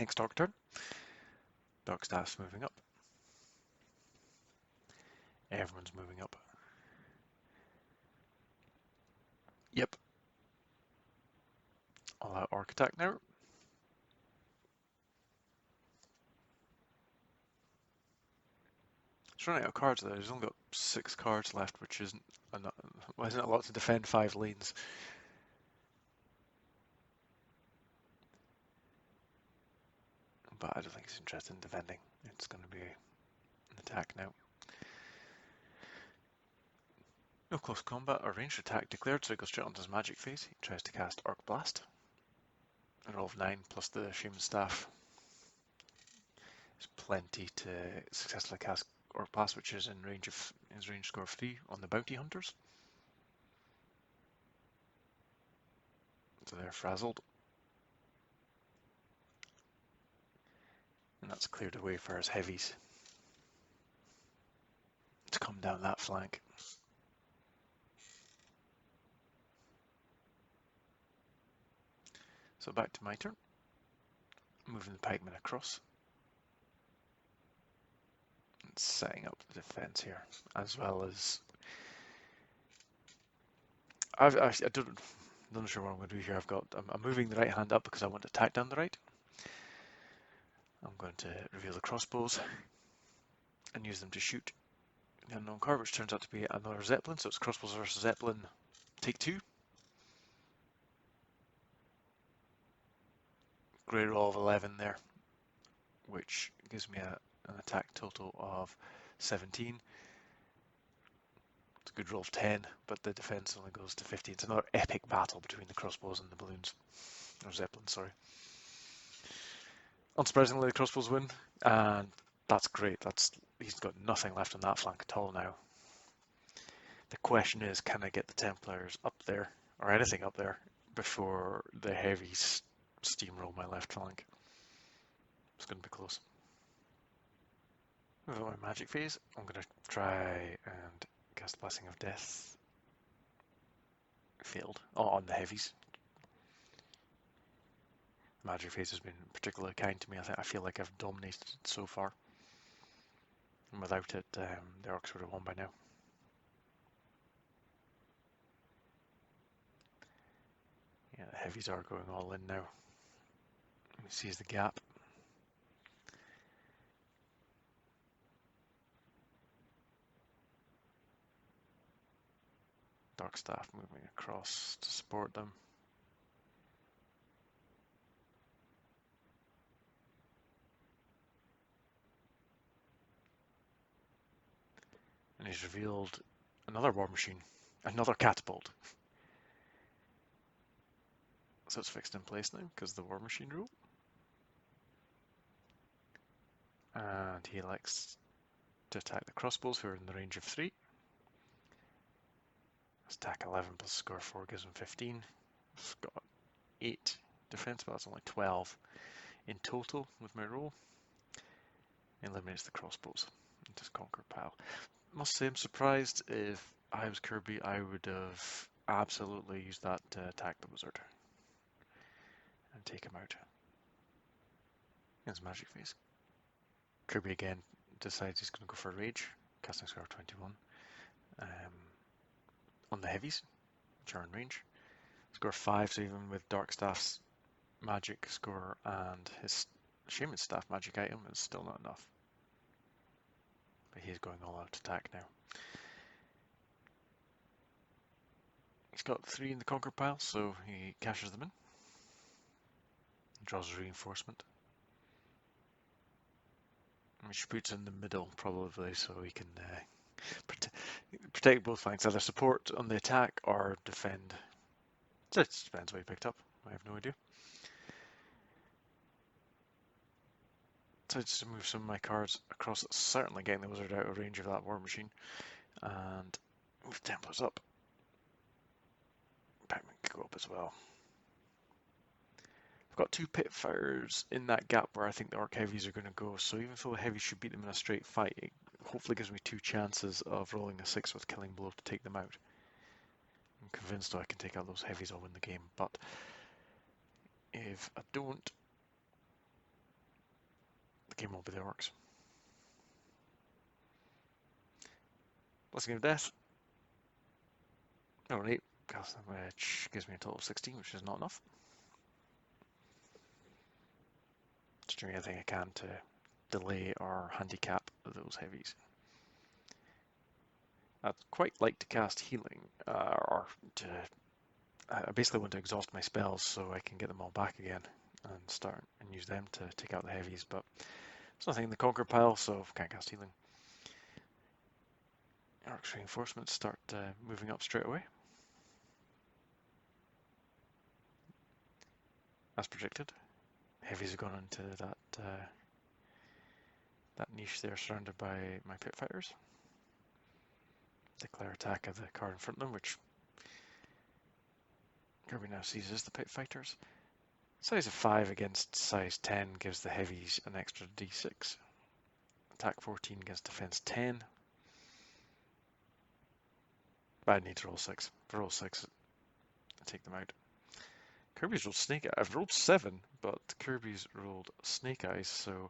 Next Orc turn. Dark Staff's moving up. Everyone's moving up. Yep. All out Orc attack now. It's running out of cards there. There's only got 6 cards left, which isn't a lot to defend 5 lanes. But I don't think he's interested in defending. It's going to be an attack now. No close combat or ranged attack declared, so he goes straight onto his magic phase. He tries to cast Orc Blast. A roll of 9 plus the Shaman Staff. There's plenty to successfully cast Orc Blast, which is in range of his range score of 3 on the Bounty Hunters. So they're frazzled. And that's cleared away for his heavies to come down that flank. So back to my turn. Moving the pikemen across. And setting up the defense here, as well as I'm not sure what I'm going to do here. I'm moving the right hand up because I want to attack down the right. I'm going to reveal the crossbows and use them to shoot the unknown card, which turns out to be another Zeppelin. So it's crossbows versus Zeppelin, take 2. Great roll of 11 there, which gives me an attack total of 17. It's a good roll of 10, but the defense only goes to 15. It's another epic battle between the crossbows and the balloons. Or Zeppelins, sorry. Unsurprisingly, the crossbows win, and that's great. He's got nothing left on that flank at all now. The question is, can I get the Templars up there, or anything up there, before the heavies steamroll my left flank? It's going to be close. With my magic phase, I'm going to try and cast Blessing of Death. Failed. Oh, on the heavies. Magic phase has been particularly kind to me. I feel like I've dominated it so far. And without it, the Orcs would have won by now. Yeah, the heavies are going all in now. He sees the gap. Dark Staff moving across to support them. And he's revealed another war machine, another catapult. So it's fixed in place now because the war machine rule. And he elects to attack the crossbows, who are in the range of 3. Attack 11 plus score 4 gives him 15. It's got 8 defense, but that's only 12 in total with my roll. Eliminates the crossbows into his conquer pile. Must say I'm surprised. If I was Kirby, I would have absolutely used that to attack the wizard and take him out. In his magic phase. Kirby again decides he's going to go for rage, casting score 21. On the heavies, which are in range. Score 5, so even with Dark Staff's magic score and his Shaman Staff magic item, it's still not enough. But he's going all out attack now. He's got 3 in the conquer pile, so he cashes them in. Draws a reinforcement. Which puts in the middle, probably, so he can protect both flanks, either support on the attack or defend. So it just depends what he picked up. I have no idea. So just to move some of my cards across, certainly getting the wizard out of range of that war machine, and move Templars up. Pikemen can go up as well. I've got 2 pit fires in that gap where I think the Orc heavies are going to go, so even though the heavies should beat them in a straight fight, it hopefully gives me 2 chances of rolling a 6 with Killing Blow to take them out. I'm convinced I can take out those heavies, I'll win the game, but if I don't, Game will be the Orcs. Blessing of Death. Oh, 8, which gives me a total of 16, which is not enough. Just doing everything I can to delay or handicap those heavies. I'd quite like to cast healing, or to. I basically want to exhaust my spells so I can get them all back again and start and use them to take out the heavies, but there's nothing in the conquer pile, so can't cast healing. Orcs reinforcements start moving up straight away. As predicted, heavies have gone into that niche there surrounded by my pit fighters. Declare attack of the card in front of them, which Kirby now sees as the pit fighters. Size of 5 against size 10 gives the heavies an extra d6. Attack 14 against defense 10. But I need to roll 6. If I roll 6, I take them out. Kirby's rolled Snake Eyes. I've rolled 7, but Kirby's rolled Snake Eyes, so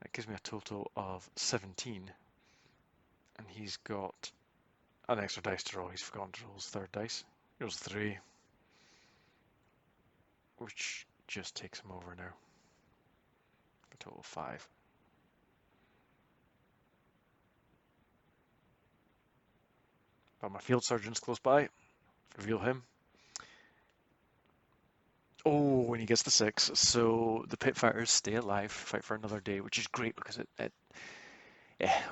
that gives me a total of 17. And he's got an extra dice to roll. He's forgotten to roll his third dice. He rolls 3, which just takes him over now. A total of 5. But my field surgeon's close by. Reveal him. Oh, and he gets the 6. So the pit fighters stay alive, fight for another day, which is great because it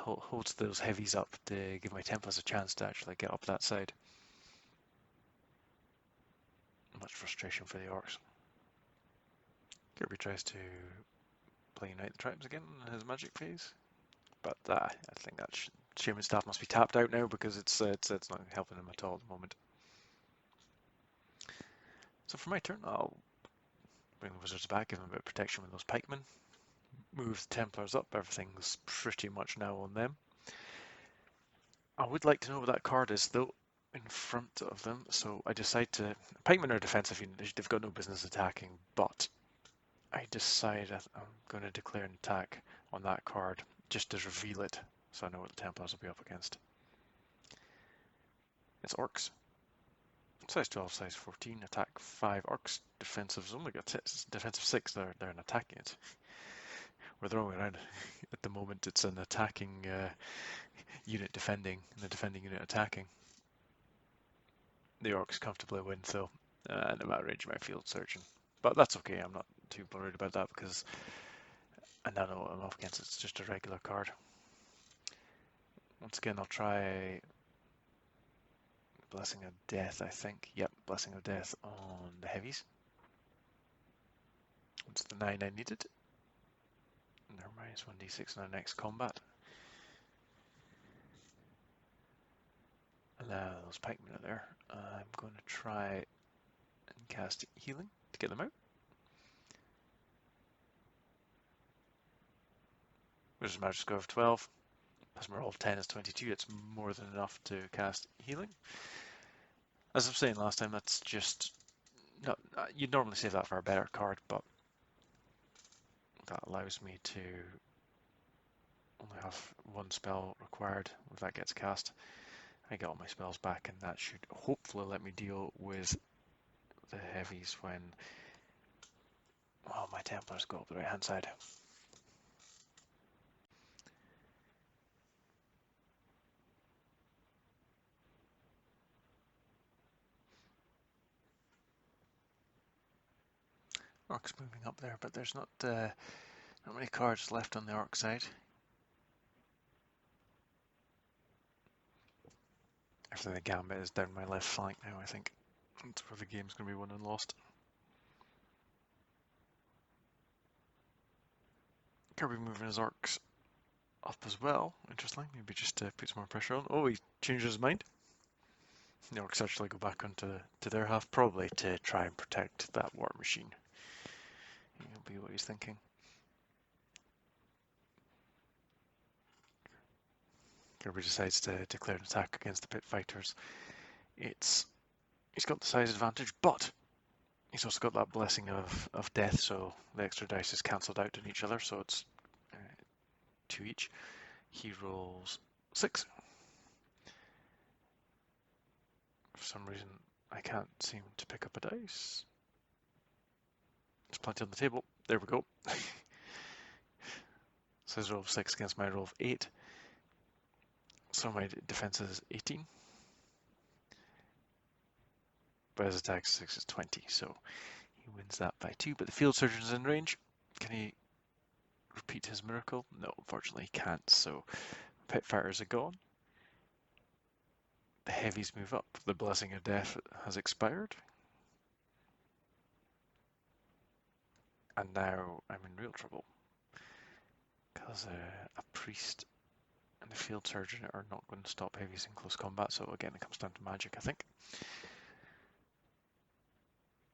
holds those heavies up to give my Templars a chance to actually get up that side. Much frustration for the Orcs. Kirby tries to play Unite the Tribes again in his magic phase, but I think that Shaman staff must be tapped out now because it's not helping him at all at the moment. So for my turn, I'll bring the Wizards back, give them a bit of protection with those pikemen. Move the Templars up, everything's pretty much now on them. I would like to know what that card is though in front of them, so I decide to... Pikemen are a defensive unit, they've got no business attacking, but I decide I'm going to declare an attack on that card just to reveal it, so I know what the Templars will be up against. It's Orcs. Size 12, size 14, attack 5 Orcs. Defensive's only got defensive 6, they're an attacking it. We're throwing around. At the moment it's an attacking unit defending, and the defending unit attacking. The Orcs comfortably win though, and I'm outraged my field surgeon. But that's okay, I'm not too worried about that because I now know what I'm up against, it's just a regular card. Once again I'll try Blessing of Death, I think. Yep, Blessing of Death on the heavies. It's the 9 I needed. And they're minus 1d6 in our next combat. Allow those pikemen out there. I'm going to try and cast healing to get them out. Wizard's Magic score of 12. Plus my roll of 10 is 22. It's more than enough to cast healing. As I was saying last time, that's just... No, you'd normally save that for a better card, but that allows me to only have one spell required. If that gets cast, I get all my spells back, and that should hopefully let me deal with the heavies when... Oh, my Templars go up the right hand side. Orcs moving up there, but there's not many cards left on the Orc side. Actually, the Gambit is down my left flank now, I think. That's where the game's going to be won and lost. Kirby moving his Orcs up as well, interestingly, maybe just to put some more pressure on. Oh, he changed his mind. The Orcs actually go back onto their half, probably to try and protect that war machine. That'll be what he's thinking. Kirby decides to declare an attack against the pit fighters. He's got the size advantage, but he's also got that blessing of death, so the extra dice is cancelled out on each other, so it's 2 each. He rolls 6. For some reason, I can't seem to pick up a dice. There's plenty on the table. There we go. So his roll of 6 against my roll of 8. So my defense is 18. But his attack 6 is 20, so he wins that by 2. But the field surgeon's in range. Can he repeat his miracle? No, unfortunately he can't. So pit fighters are gone. The heavies move up. The blessing of death has expired. And now I'm in real trouble. Because a priest and the field surgeon are not going to stop heavies in close combat. So again, it comes down to magic, I think.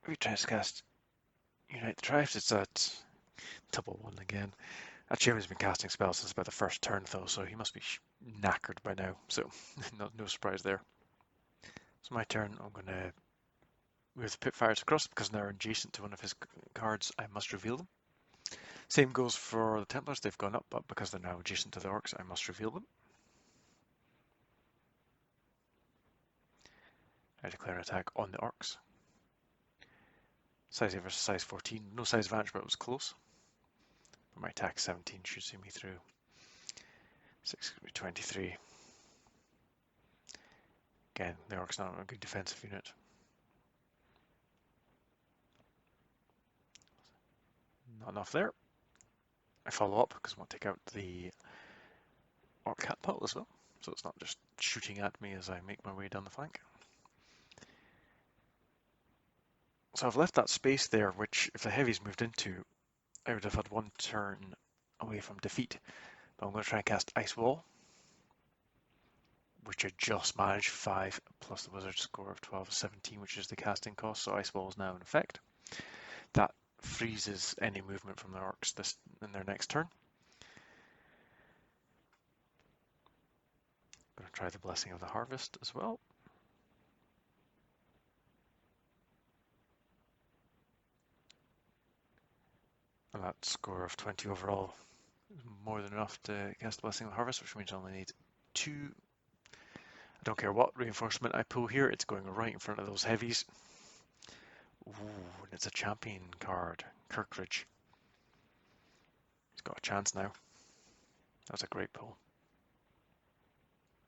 We try to cast Unite the Tribes. It's at double 1 again. That Chairman's been casting spells since about the first turn though, so he must be knackered by now. So no surprise there. So my turn, I'm going to move the Pitfires across because they're adjacent to one of his cards. I must reveal them. Same goes for the Templars. They've gone up, but because they're now adjacent to the Orcs, I must reveal them. I declare an attack on the Orcs. Size 8 versus size 14. No size advantage, but it was close. But my attack 17 should see me through. 6 could be 23. Again, the Orcs not a good defensive unit. Not enough there. I follow up because I want to take out the Orc catapult as well, so it's not just shooting at me as I make my way down the flank. So I've left that space there, which if the heavies moved into, I would have had 1 turn away from defeat. But I'm going to try and cast Ice Wall, which I just managed 5 plus the wizard score of 12 is 17, which is the casting cost. So Ice Wall is now in effect. That freezes any movement from the Orcs in their next turn. I'm going to try the Blessing of the Harvest as well. And that score of 20 overall is more than enough to cast the Blessing of the Harvest, which means I only need 2. I don't care what reinforcement I pull here, it's going right in front of those heavies. Ooh, and it's a champion card, Kirkridge. He's got a chance now. That was a great pull.